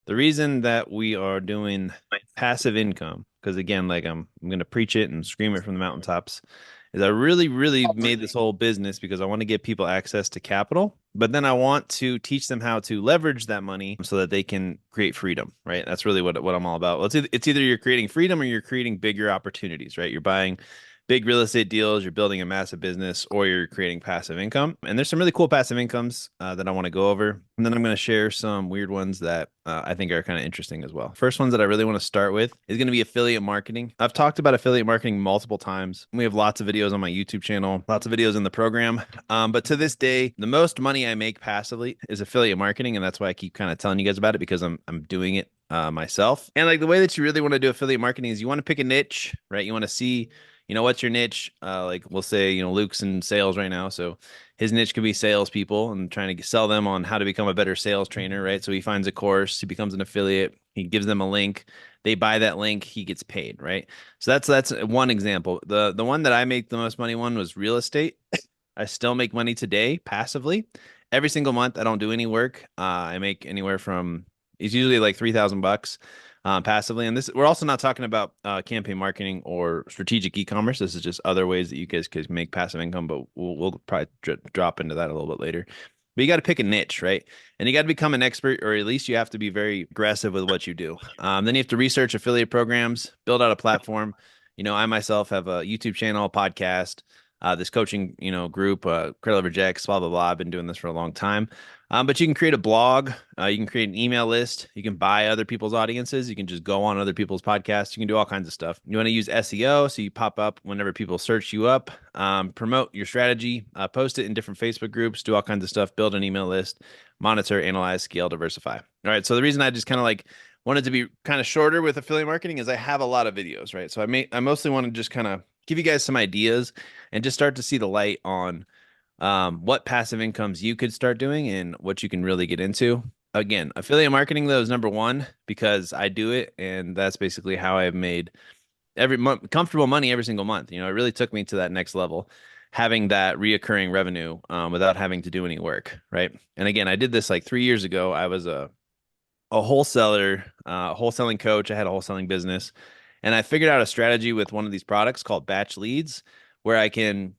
The reason that we are doing passive income, because again, like I'm gonna preach it and scream it from the mountaintops, is I really made this whole business because I want to give people access to capital, but then I want to teach them how to leverage that money so that they can create freedom, right? That's really what I'm all about. Well, it's either you're creating freedom or you're creating bigger opportunities, right? You're buying big real estate deals, you're building a massive business, or you're creating passive income. And there's some really cool passive incomes that I want to go over. And then I'm going to share some weird ones that I think are kind of interesting as well. First ones that I really want to start with is going to be affiliate marketing. I've talked about affiliate marketing multiple times. We have lots of videos on my YouTube channel, lots of videos in the program. But to this day, the most money I make passively is affiliate marketing. And that's why I keep kind of telling you guys about it because I'm doing it myself. And like the way that you really want to do affiliate marketing is you want to pick a niche, right? You want to see what's your niche? Like we'll say, Luke's in sales right now. So his niche could be salespeople and trying to sell them on how to become a better sales trainer, right? So he finds a course, he becomes an affiliate, he gives them a link, they buy that link, he gets paid, right? So that's one example. The one that I make the most money one was real estate. I still make money today passively. Every single month, I don't do any work. I make anywhere from it's usually like $3,000 passively. And this, we're also not talking about campaign marketing or strategic e-commerce. This is just other ways that you guys could make passive income, but we'll probably drop into that a little bit later. But you got to pick a niche, right? And you got to become an expert, or at least you have to be very aggressive with what you do. Then you have to research affiliate programs, build out a platform. I myself have a YouTube channel, podcast, this coaching, group, Credit Leverage X, blah, blah, blah. I've been doing this for a long time. But you can create a blog, you can create an email list, you can buy other people's audiences, you can just go on other people's podcasts, you can do all kinds of stuff. You want to use SEO, so you pop up whenever people search you up, promote your strategy, post it in different Facebook groups, do all kinds of stuff, build an email list, monitor, analyze, scale, diversify. All right. So the reason I just kind of like wanted to be kind of shorter with affiliate marketing is I have a lot of videos, right? So I mostly want to just kind of give you guys some ideas and just start to see the light on what passive incomes you could start doing and what you can really get into. Again, affiliate marketing though is number one because I do it, and that's basically how I've made every month comfortable money every single month. It really took me to that next level, having that reoccurring revenue without having to do any work, right? And again, I did this like 3 years ago. I was a wholesaler, wholesaling coach. I had a wholesaling business, and I figured out a strategy with one of these products called batch leads, where I can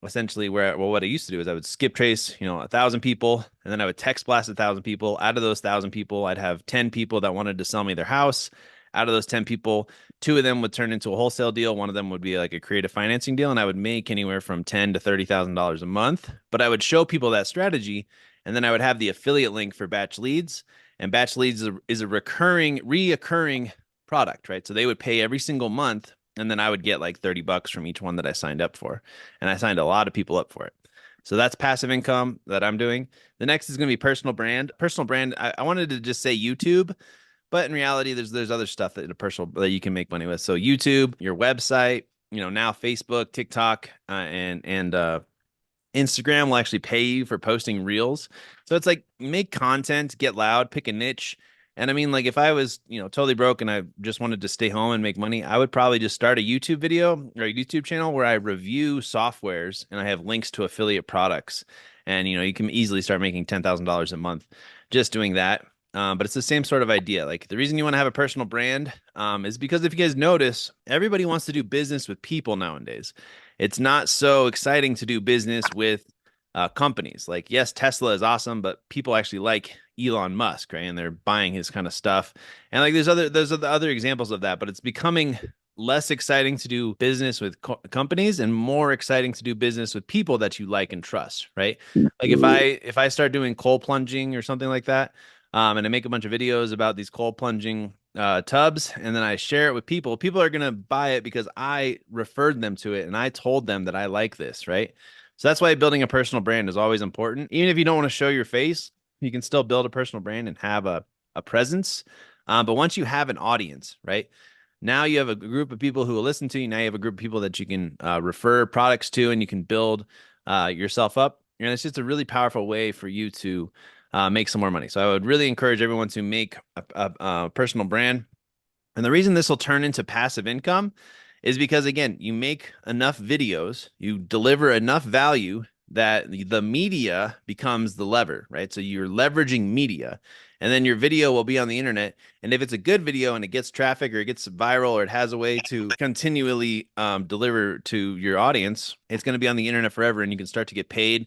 essentially what I used to do is I would skip trace, 1,000 people, and then I would text blast 1,000 people. Out of those 1,000 people, I'd have 10 people that wanted to sell me their house. Out of those 10 people, two of them would turn into a wholesale deal. One of them would be like a creative financing deal, and I would make anywhere from $10,000 to $30,000 a month. But I would show people that strategy, and then I would have the affiliate link for batch leads. And batch leads is a reoccurring product, right? So they would pay every single month, and then I would get like $30 from each one that I signed up for. And I signed a lot of people up for it. So that's passive income that I'm doing. The next is going to be personal brand. Personal brand, I wanted to just say YouTube, but in reality, there's other stuff that you can make money with. So YouTube, your website, now Facebook, TikTok, and Instagram will actually pay you for posting reels. So it's like make content, get loud, pick a niche. And I mean, like if I was, totally broke and I just wanted to stay home and make money, I would probably just start a YouTube video or a YouTube channel where I review softwares and I have links to affiliate products. And, you can easily start making $10,000 a month just doing that. But it's the same sort of idea. Like the reason you want to have a personal brand is because if you guys notice, everybody wants to do business with people nowadays. It's not so exciting to do business with companies. Like, yes, Tesla is awesome, but people actually like Elon Musk, right? And they're buying his kind of stuff. And like, there's other examples of that, but it's becoming less exciting to do business with companies and more exciting to do business with people that you like and trust, right? Like if I start doing cold plunging or something like that, and I make a bunch of videos about these cold plunging tubs, and then I share it with people. People are going to buy it because I referred them to it and I told them that I like this, right? So that's why building a personal brand is always important. Even if you don't want to show your face, you can still build a personal brand and have a presence. But once you have an audience, right? Now you have a group of people who will listen to you. Now you have a group of people that you can refer products to, and you can build yourself up. And it's just a really powerful way for you to make some more money. So I would really encourage everyone to make a personal brand. And the reason this will turn into passive income is because, again, you make enough videos, you deliver enough value that the media becomes the lever, right? So you're leveraging media, and then your video will be on the internet. And if it's a good video and it gets traffic or it gets viral or it has a way to continually deliver to your audience, it's going to be on the internet forever, and you can start to get paid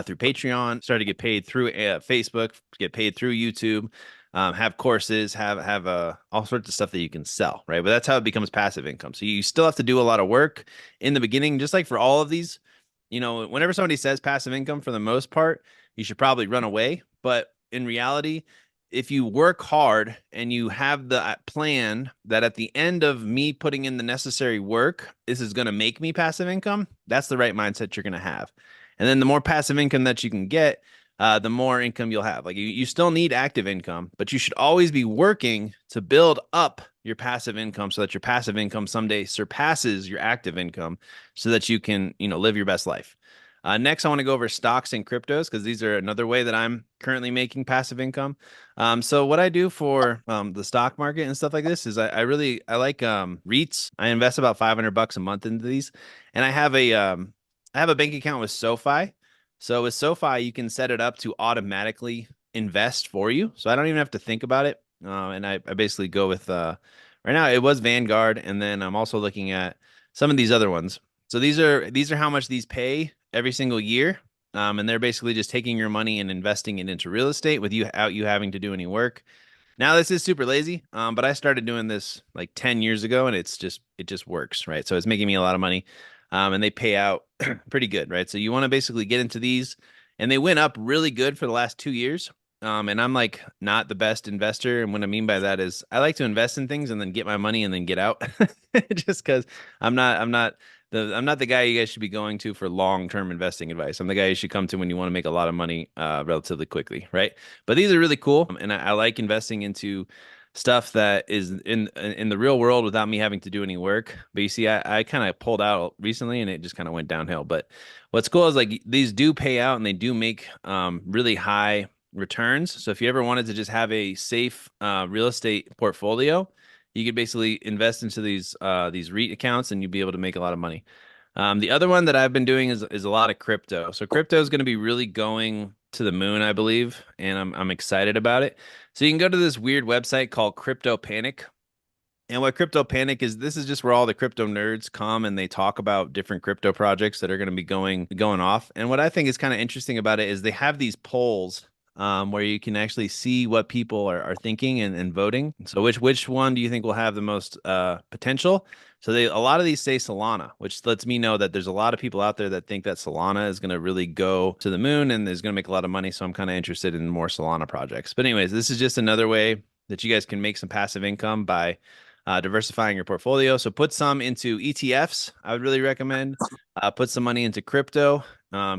through Patreon, start to get paid through Facebook, get paid through YouTube, have courses, have all sorts of stuff that you can sell, right? But that's how it becomes passive income. So you still have to do a lot of work in the beginning, just like for all of these. Whenever somebody says passive income, for the most part, you should probably run away. But in reality, if you work hard and you have the plan that at the end of me putting in the necessary work, this is going to make me passive income, that's the right mindset you're going to have. And then the more passive income that you can get, the more income you'll have. Like you still need active income, but you should always be working to build up your passive income so that your passive income someday surpasses your active income so that you can, live your best life. Next, I want to go over stocks and cryptos because these are another way that I'm currently making passive income. So what I do for the stock market and stuff like this is I like REITs. I invest about $500 a month into these, and I have a bank account with SoFi. So with SoFi, you can set it up to automatically invest for you. So I don't even have to think about it. And I basically go with right now it was Vanguard, and then I'm also looking at some of these other ones. So these are how much these pay every single year. And they're basically just taking your money and investing it into real estate without you having to do any work. Now this is super lazy, but I started doing this like 10 years ago, and it just works, right? So it's making me a lot of money, and they pay out pretty good, right? So you want to basically get into these, and they went up really good for the last 2 years. And I'm like not the best investor, and what I mean by that is I like to invest in things and then get my money and then get out, just because I'm not the guy you guys should be going to for long-term investing advice. I'm the guy you should come to when you want to make a lot of money relatively quickly, right? But these are really cool, and I like investing into stuff that is in the real world without me having to do any work. But you see, I kind of pulled out recently, and it just kind of went downhill. But what's cool is like these do pay out, and they do make really high returns. So if you ever wanted to just have a safe real estate portfolio, you could basically invest into these REIT accounts, and you'd be able to make a lot of money. The other one that I've been doing is a lot of crypto. So crypto is going to be really going to the moon, I believe, and I'm excited about it. So you can go to this weird website called Crypto Panic. And what Crypto Panic is, this is just where all the crypto nerds come and they talk about different crypto projects that are going to be going off. And what I think is kind of interesting about it is they have these polls where you can actually see what people are thinking and voting. So which one do you think will have the most potential? So a lot of these say Solana, which lets me know that there's a lot of people out there that think that Solana is going to really go to the moon and is going to make a lot of money. So I'm kind of interested in more Solana projects. But anyways, this is just another way that you guys can make some passive income by diversifying your portfolio. So put some into ETFs. I would really recommend. Put some money into crypto.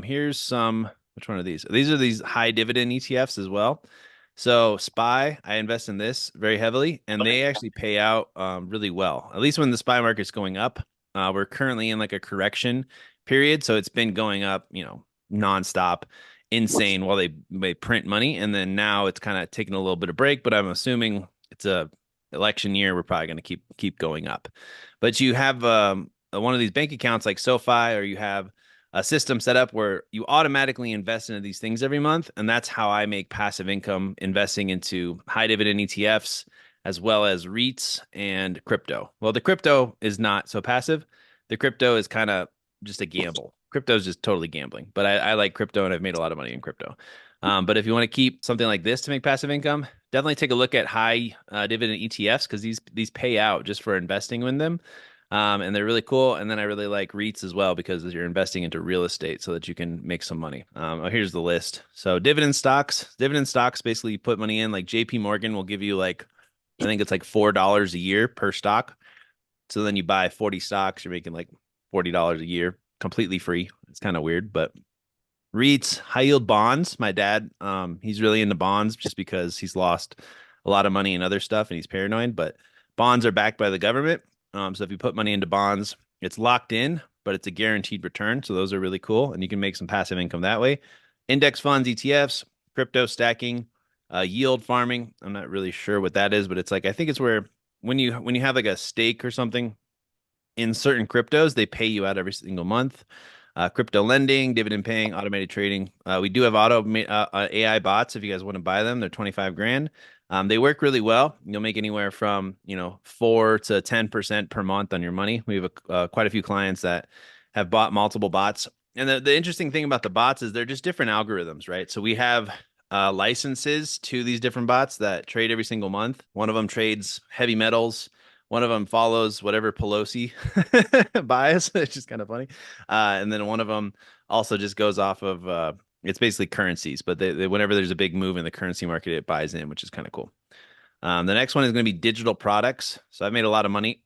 Here's some. Which one are these? These are these high dividend ETFs as well. So SPY, I invest in this very heavily, and they actually pay out really well. At least when the SPY market's going up. We're currently in like a correction period, so it's been going up, nonstop, insane while they print money, and then now it's kind of taking a little bit of break. But I'm assuming it's a election year. We're probably going to keep going up. But you have one of these bank accounts like SoFi, or you have a system set up where you automatically invest into these things every month. And that's how I make passive income investing into high dividend ETFs as well as REITs and crypto. Well, the crypto is not so passive. The crypto is kind of just a gamble. Crypto is just totally gambling. But I like crypto, and I've made a lot of money in crypto. But if you want to keep something like this to make passive income, definitely take a look at high dividend ETFs because these pay out just for investing in them. And they're really cool. And then I really like REITs as well because you're investing into real estate so that you can make some money. Here's the list. So dividend stocks, basically you put money in. Like JP Morgan will give you like, I think it's like $4 a year per stock. So then you buy 40 stocks, you're making like $40 a year completely free. It's kind of weird, but REITs, high yield bonds. My dad, he's really into bonds just because he's lost a lot of money in other stuff and he's paranoid, but bonds are backed by the government. So if you put money into bonds, it's locked in, but it's a guaranteed return. So those are really cool, and you can make some passive income that way. Index funds, ETFs, crypto stacking, yield farming. I'm not really sure what that is, but it's like I think it's where when you have like a stake or something in certain cryptos, they pay you out every single month. crypto lending, dividend paying, automated trading. We do have AI bots if you guys want to buy them. They're 25 grand. They work really well. You'll make anywhere from 4 to 10% per month on your money. We have quite a few clients that have bought multiple bots. And the interesting thing about the bots is they're just different algorithms, right? So we have licenses to these different bots that trade every single month. One of them trades heavy metals. One of them follows whatever Pelosi buys, which is kind of funny. And then one of them also just goes off of it's basically currencies, but whenever there's a big move in the currency market, it buys in, which is kind of cool. The next one is going to be digital products. So I've made a lot of money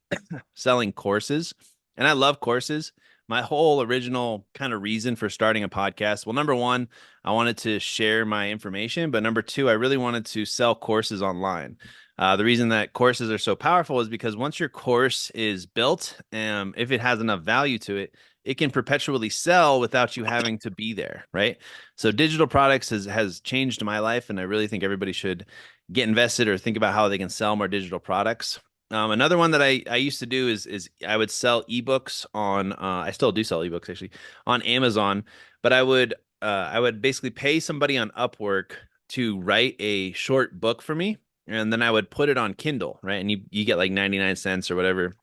selling courses, and I love courses. My whole original kind of reason for starting a podcast, well, number one, I wanted to share my information, but number two, I really wanted to sell courses online. The reason that courses are so powerful is because once your course is built, if it has enough value to it, it can perpetually sell without you having to be there, right? So digital products has changed my life, and I really think everybody should get invested or think about how they can sell more digital products. Another one that I used to do is I would sell ebooks on I still do sell ebooks actually on Amazon, but I would basically pay somebody on Upwork to write a short book for me, and then I would put it on Kindle, right? And you get like 99 cents or whatever,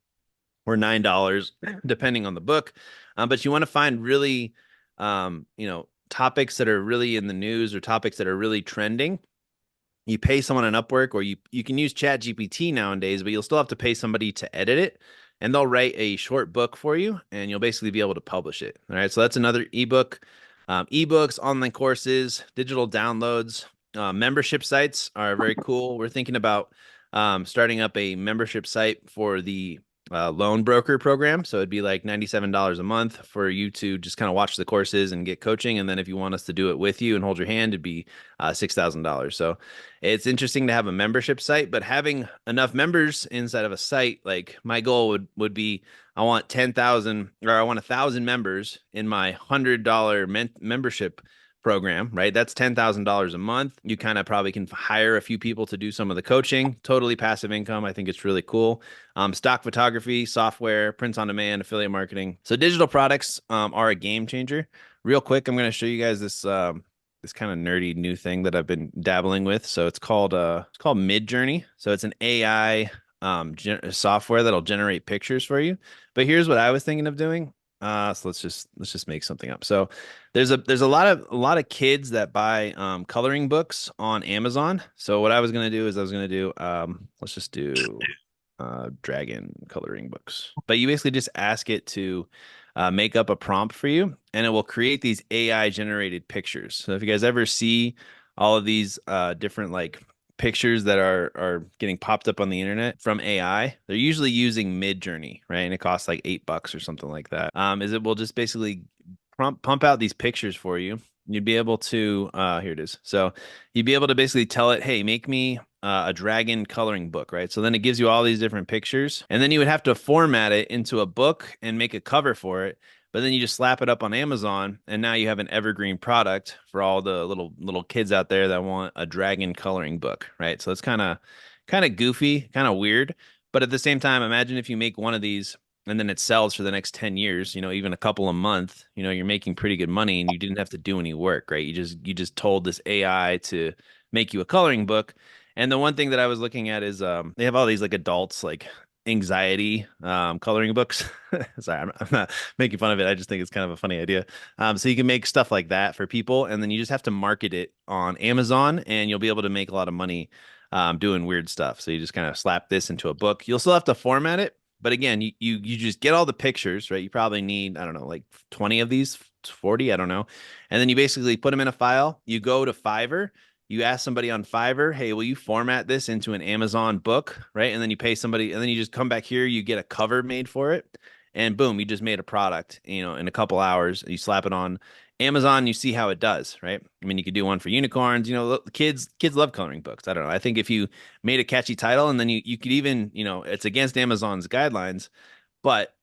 or $9 depending on the book. But you want to find really topics that are really in the news or topics that are really trending. You pay someone on Upwork, or you can use Chat GPT nowadays, but you'll still have to pay somebody to edit it, and they'll write a short book for you, and you'll basically be able to publish it. All right, so that's another ebook. Ebooks, online courses, digital downloads, membership sites are very cool. We're thinking about starting up a membership site for the loan broker program. So it'd be like $97 a month for you to just kind of watch the courses and get coaching. And then if you want us to do it with you and hold your hand, it'd be $6,000. So it's interesting to have a membership site, but having enough members inside of a site, like my goal would be, I want 10,000 or I want 1,000 members in my $100 membership program, right? That's $10,000 a month. You kind of probably can hire a few people to do some of the coaching, totally passive income. I think it's really cool. Stock photography, software, prints on demand, affiliate marketing. So digital products are a game changer. Real quick, I'm going to show you guys this this kind of nerdy new thing that I've been dabbling with. So it's called Midjourney. So it's an AI software that'll generate pictures for you. But here's what I was thinking of doing. So let's just make something up. So there's a lot of kids that buy coloring books on Amazon. So what I was gonna do is let's just do dragon coloring books. But you basically just ask it to make up a prompt for you, and it will create these AI generated pictures. So if you guys ever see all of these different like pictures that are getting popped up on the internet from AI, they're usually using Midjourney, right? And it costs like $8 or something like that. Is it will just basically pump out these pictures for you. You'd be able to here it is. So you'd be able to basically tell it, hey, make me a dragon coloring book, right? So then it gives you all these different pictures, and then you would have to format it into a book and make a cover for it. But then you just slap it up on Amazon, and now you have an evergreen product for all the little kids out there that want a dragon coloring book, right? So it's kind of goofy, kind of weird, but at the same time, imagine if you make one of these and then it sells for the next 10 years, even a couple a month, you're making pretty good money and you didn't have to do any work, right? You just told this AI to make you a coloring book. And the one thing that I was looking at is they have all these like adults like anxiety coloring books. Sorry, I'm not making fun of it. I just think it's kind of a funny idea. So you can make stuff like that for people, and then you just have to market it on Amazon, and you'll be able to make a lot of money doing weird stuff. So you just kind of slap this into a book. You'll still have to format it, but again, you just get all the pictures, right? You probably need, I don't know, like 20 of these, 40, I don't know. And then you basically put them in a file. You go to Fiverr. You ask somebody on Fiverr, hey, will you format this into an Amazon book, right? And then you pay somebody, and then you just come back here, you get a cover made for it, and boom, you just made a product, in a couple hours. You slap it on Amazon, you see how it does, right? I mean, you could do one for unicorns. Kids love coloring books. I don't know. I think if you made a catchy title, and then you could even, it's against Amazon's guidelines, but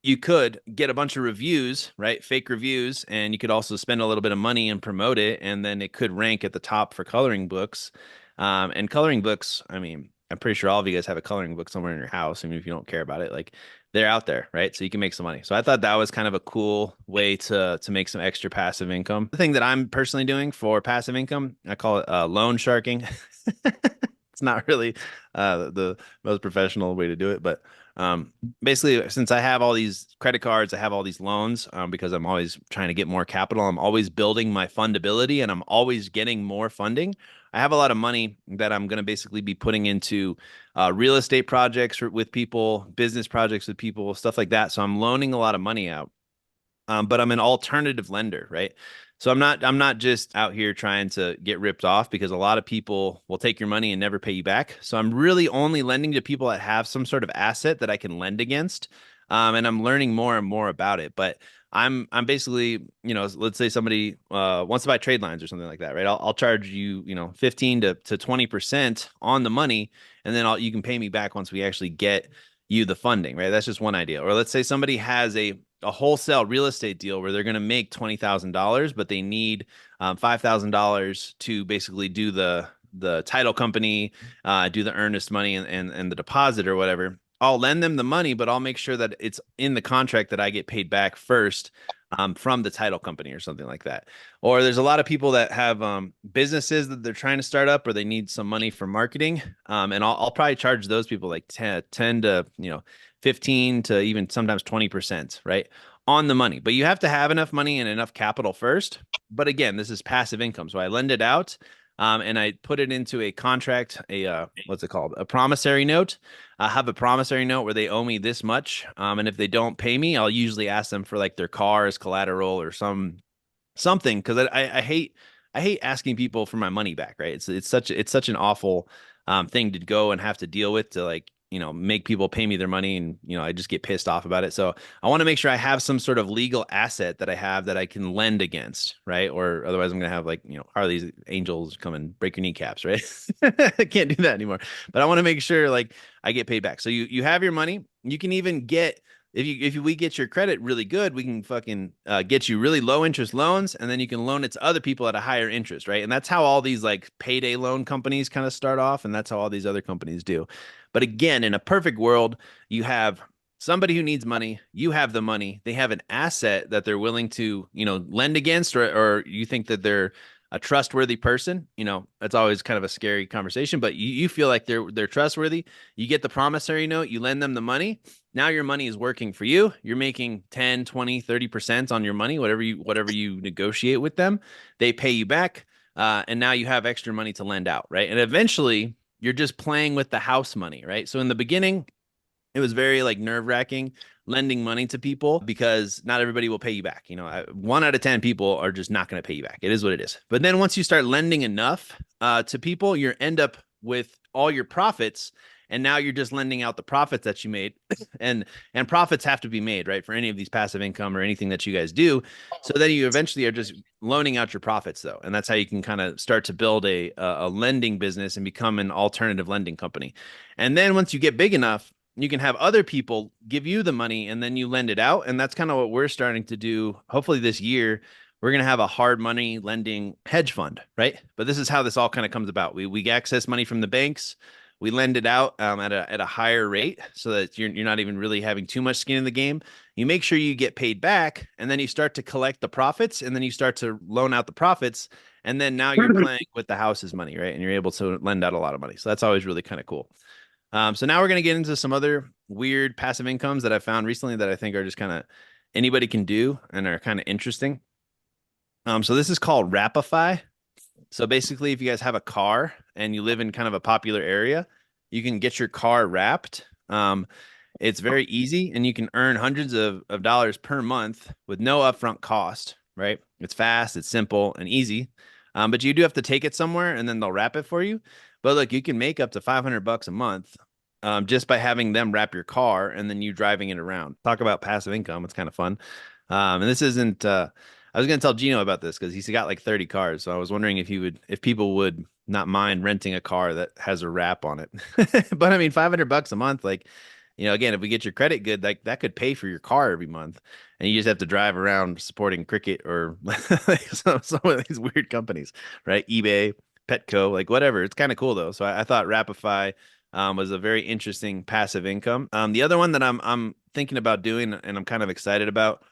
you could get a bunch of reviews, right? Fake reviews, and you could also spend a little bit of money and promote it, and then it could rank at the top for coloring books. And coloring books, I mean, I'm pretty sure all of you guys have a coloring book somewhere in your house. I mean, if you don't care about it, like they're out there, right? So you can make some money. So I thought that was kind of a cool way to make some extra passive income. The thing that I'm personally doing for passive income, I call it loan sharking. It's not really the most professional way to do it, but basically, since I have all these credit cards, I have all these loans because I'm always trying to get more capital. I'm always building my fundability, and I'm always getting more funding. I have a lot of money that I'm going to basically be putting into real estate projects with people, business projects with people, stuff like that. So I'm loaning a lot of money out, but I'm an alternative lender, right? So I'm not just out here trying to get ripped off because a lot of people will take your money and never pay you back. So I'm really only lending to people that have some sort of asset that I can lend against. And I'm learning more and more about it. But I'm basically, let's say somebody wants to buy trade lines or something like that, right? I'll charge you, 15 to 20% on the money, and then you can pay me back once we actually get you the funding, right? That's just one idea. Or let's say somebody has a wholesale real estate deal where they're going to make $20,000, but they need $5,000 to basically do the title company, do the earnest money and the deposit or whatever. I'll lend them the money, but I'll make sure that it's in the contract that I get paid back first from the title company or something like that. Or there's a lot of people that have businesses that they're trying to start up or they need some money for marketing. And I'll probably charge those people like 10 to, 15 to even sometimes 20%, right? On the money. But you have to have enough money and enough capital first. But again, this is passive income. So I lend it out and I put it into a contract, what's it called? A promissory note. I have a promissory note where they owe me this much. And if they don't pay me, I'll usually ask them for like their car as collateral or something because I hate asking people for my money back, right? It's such an awful thing to go and have to deal with to like make people pay me their money, and I just get pissed off about it. So I want to make sure I have some sort of legal asset that I have that I can lend against, right? Or otherwise I'm gonna have like Harley's Angels come and break your kneecaps, right? I can't do that anymore. But I want to make sure like I get paid back. So you have your money. You can even get we get your credit really good, we can fucking get you really low interest loans, and then you can loan it to other people at a higher interest, right? And that's how all these like payday loan companies kind of start off, and that's how all these other companies do. But again, in a perfect world, you have somebody who needs money, you have the money, they have an asset that they're willing to, lend against, or you think that they're a trustworthy person. It's always kind of a scary conversation, but you feel like they're trustworthy. You get the promissory note, you lend them the money. Now your money is working for you. You're making 10, 20, 30% on your money, whatever you negotiate with them. They pay you back. And now you have extra money to lend out, right? And eventually you're just playing with the house money, right? So in the beginning, it was very like nerve-wracking lending money to people because not everybody will pay you back. 1 out of 10 people are just not going to pay you back. It is what it is. But then once you start lending enough to people, you end up with all your profits, and now you're just lending out the profits that you made, and profits have to be made, right, for any of these passive income or anything that you guys do. So then you eventually are just loaning out your profits, though, and that's how you can kind of start to build a lending business and become an alternative lending company. And then once you get big enough, you can have other people give you the money and then you lend it out. And that's kind of what we're starting to do. Hopefully this year, we're going to have a hard money lending hedge fund, right? But this is how this all kind of comes about. We access money from the banks. We lend it out at a higher rate so that you're not even really having too much skin in the game. You make sure you get paid back, and then you start to collect the profits, and then you start to loan out the profits. And then now you're playing with the house's money, right? And you're able to lend out a lot of money. So that's always really kind of cool. So now we're going to get into some other weird passive incomes that I found recently that I think are just kind of anybody can do and are kind of interesting. So this is called Rapify. So basically, if you guys have a car and you live in kind of a popular area, you can get your car wrapped. It's very easy, and you can earn hundreds of dollars per month with no upfront cost, right? It's fast, it's simple, and easy. But you do have to take it somewhere, and then they'll wrap it for you. But look, you can make up to $500 a month just by having them wrap your car and then you driving it around. Talk about passive income. It's kind of fun. And this isn't, I was going to tell Gino about this because he's got like 30 cars. So I was wondering if people would not mind renting a car that has a wrap on it. But I mean, $500 a month, like, again, if we get your credit good, like that could pay for your car every month. And you just have to drive around supporting Cricket or like some of these weird companies, right? eBay, Petco, like whatever. It's kind of cool though. So I thought Rapify was a very interesting passive income. The other one that I'm thinking about doing and I'm kind of excited about.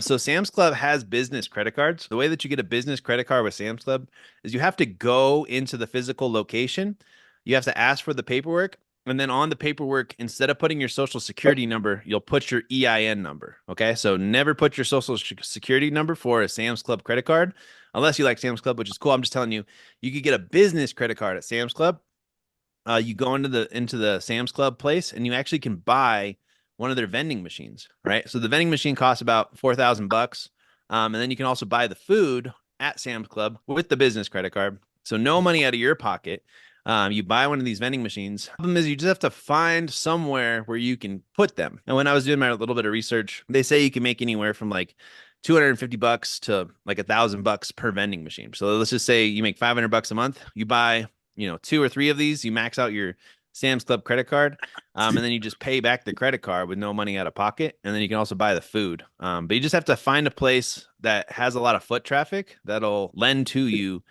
So Sam's Club has business credit cards. The way that you get a business credit card with Sam's Club is you have to go into the physical location. You have to ask for the paperwork. And then on the paperwork, instead of putting your social security number, you'll put your EIN number. Okay. So never put your social security number for a Sam's Club credit card unless you like Sam's Club, which is cool. I'm just telling you, you could get a business credit card at Sam's Club. You go into the Sam's Club place and you actually can buy one of their vending machines, right? So the vending machine costs about $4,000. And then you can also buy the food at Sam's Club with the business credit card. So no money out of your pocket. You buy one of these vending machines. The problem is you just have to find somewhere where you can put them. And when I was doing my little bit of research, they say you can make anywhere from like $250 to like $1,000 per vending machine. So let's just say you make $500 a month. You buy, you know, 2 or 3 of these. You max out your Sam's Club credit card, and then you just pay back the credit card with no money out of pocket, and then you can also buy the food. But you just have to find a place that has a lot of foot traffic that'll lend to you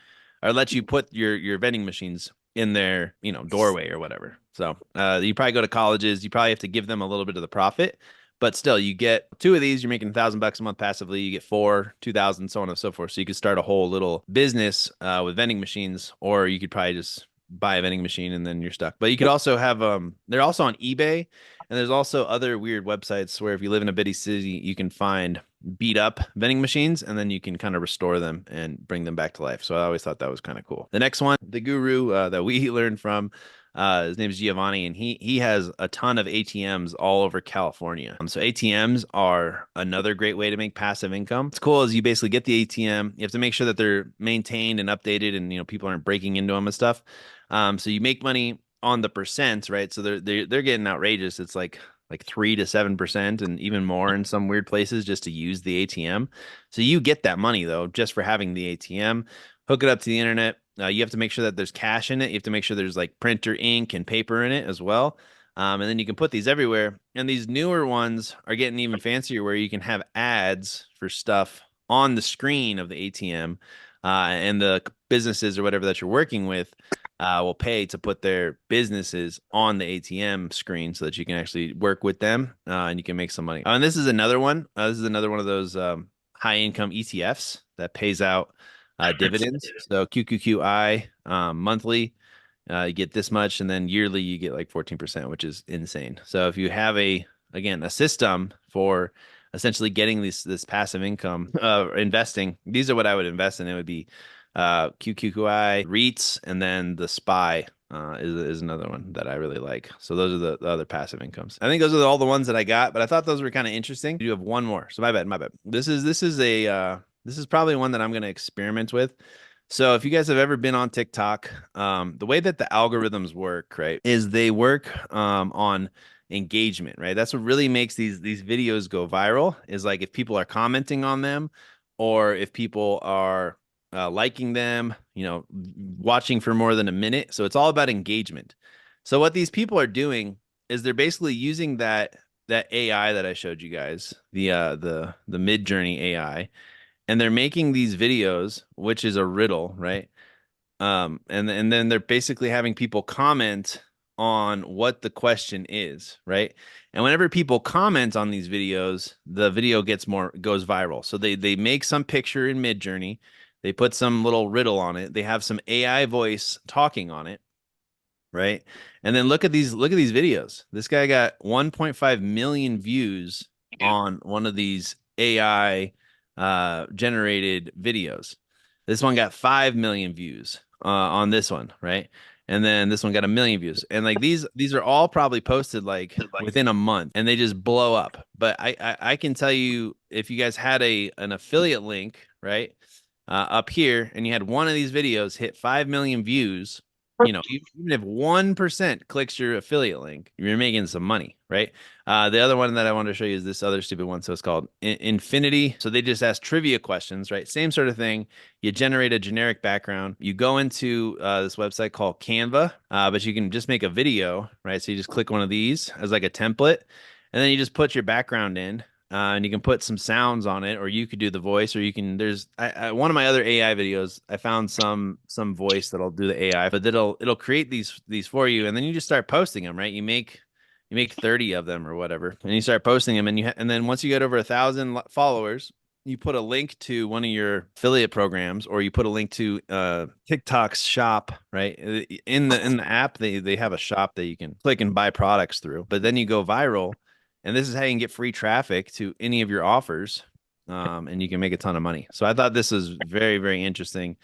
or let you put your vending machines in their, you know, doorway or whatever. So you probably go to colleges, you probably have to give them a little bit of the profit, but still you get 2 of these, you're making $1,000 a month passively, you get 4, 2,000, so on and so forth. So you could start a whole little business with vending machines, or you could probably just buy a vending machine and then you're stuck. But you could also have they're also on eBay, and there's also other weird websites where if you live in a bitty city, you can find beat up vending machines and then you can kind of restore them and bring them back to life. So I always thought that was kind of cool. The next one, the guru that we learned from, his name is Giovanni, and he has a ton of ATMs all over California. So ATMs are another great way to make passive income. What's cool is you basically get the ATM. You have to make sure that they're maintained and updated, and you know people aren't breaking into them and stuff. So you make money on the percent, right? So they're getting outrageous. It's like 3 to 7% and even more in some weird places just to use the ATM. So you get that money though just for having the ATM. Hook it up to the internet. You have to make sure that there's cash in it. You have to make sure there's like printer ink and paper in it as well. And then you can put these everywhere. And these newer ones are getting even fancier where you can have ads for stuff on the screen of the ATM. And the businesses or whatever that you're working with will pay to put their businesses on the ATM screen so that you can actually work with them and you can make some money. And this is another one. This is another one of those high income ETFs that pays out dividends. So QQQI monthly, you get this much, and then yearly you get like 14%, which is insane. So if you have a system for essentially getting this passive income investing, these are what I would invest in. It would be QQQI, REITs, and then the SPY is another one that I really like. So those are the other passive incomes. I think those are all the ones that I got, but I thought those were kind of interesting. You have one more. So my bad. This is probably one that I'm going to experiment with. So if you guys have ever been on TikTok, the way that the algorithms work, right, is they work on engagement, right? That's what really makes these videos go viral, is like if people are commenting on them or if people are liking them, you know, watching for more than a minute. So it's all about engagement. So what these people are doing is they're basically using that AI that I showed you guys, the Midjourney AI, and they're making these videos, which is a riddle, right? And then they're basically having people comment on what the question is, right? And whenever people comment on these videos, the video goes viral. So they make some picture in Midjourney, they put some little riddle on it, they have some AI voice talking on it, right? And then look at these videos. This guy got 1.5 million views on one of these AI generated videos. This one got 5 million views on this one, right? And then this one got 1 million views. And like these are all probably posted like within a month, and they just blow up. But I can tell you, if you guys had an affiliate link, right, up here, and you had one of these videos hit 5 million views, you know, even if 1% clicks your affiliate link, you're making some money, right? The other one that I wanted to show you is this other stupid one. So it's called Infinity. So they just ask trivia questions, right? Same sort of thing. You generate a generic background. You go into this website called Canva, but you can just make a video, right? So you just click one of these as like a template, and then you just put your background in. And you can put some sounds on it, or you could do the voice, or you can. There's one of my other AI videos. I found some voice that'll do the AI, but it'll create these for you, and then you just start posting them. Right? You make You make 30 of them or whatever, and you start posting them, and and then once you get over 1,000 followers, you put a link to one of your affiliate programs, or you put a link to TikTok's shop, right? In the app, they have a shop that you can click and buy products through. But then you go viral, and this is how you can get free traffic to any of your offers, and you can make a ton of money. So I thought this was very, very interesting.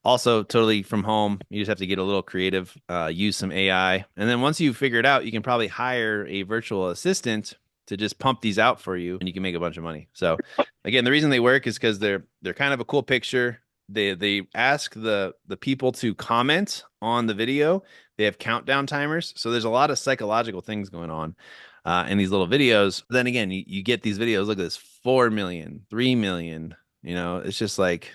Also, totally from home. You just have to get a little creative, use some AI. And then once you figure it out, you can probably hire a virtual assistant to just pump these out for you and you can make a bunch of money. So again, the reason they work is because they're kind of a cool picture. They ask the people to comment on the video. They have countdown timers. So there's a lot of psychological things going on in these little videos. Then again, you get these videos. Look at this, 4 million, 3 million. It's just like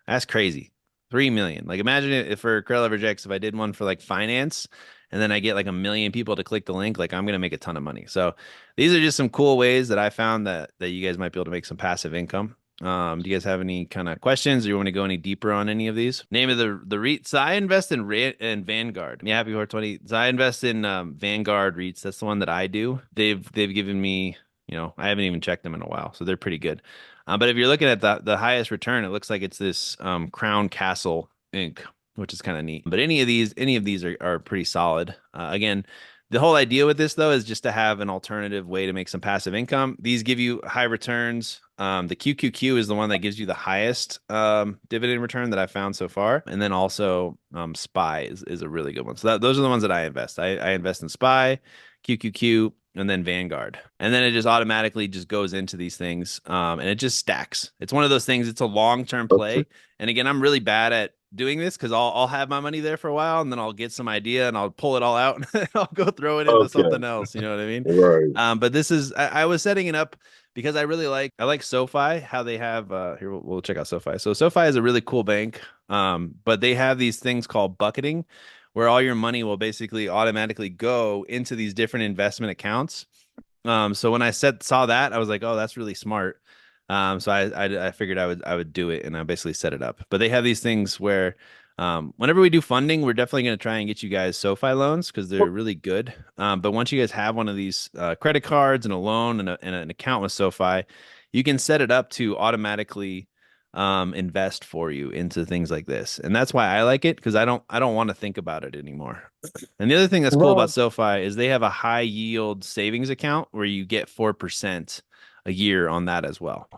that's crazy. 3 million. Like imagine it if for Credit Leverage X, if I did one for like finance and then I get like 1 million people to click the link, like I'm gonna make a ton of money. So these are just some cool ways that I found that you guys might be able to make some passive income. Do you guys have any kind of questions or you want to go any deeper on any of these? Name of the REIT. So I invest in Vanguard. Yeah, happy 420. So I invest in Vanguard REITs. That's the one that I do. They've given me, I haven't even checked them in a while, so they're pretty good. But if you're looking at the highest return, it looks like it's this Crown Castle Inc., which is kind of neat. But any of these are pretty solid. Again, the whole idea with this though is just to have an alternative way to make some passive income. These give you high returns. The QQQ is the one that gives you the highest dividend return that I found so far, and then also SPY is a really good one. So those are the ones that I invest. I invest in SPY, QQQ, and then Vanguard. And then it just automatically just goes into these things. And it just stacks. It's one of those things, it's a long-term play. And again, I'm really bad at doing this because I'll have my money there for a while and then I'll get some idea and I'll pull it all out and I'll go throw it into Okay. something else. You know what I mean? Right. But this is I was setting it up because I like SoFi, how they have here we'll check out SoFi. So SoFi is a really cool bank. But they have these things called bucketing where all your money will basically automatically go into these different investment accounts. So when I saw that, I was like, oh, that's really smart. So I figured I would do it, and I basically set it up. But they have these things where, whenever we do funding, we're definitely going to try and get you guys SoFi loans because they're really good. But once you guys have one of these credit cards and a loan and an account with SoFi, you can set it up to automatically invest for you into things like this. And that's why I like it because I don't want to think about it anymore. And the other thing that's cool about Right. SoFi is they have a high yield savings account where you get 4% a year on that as well.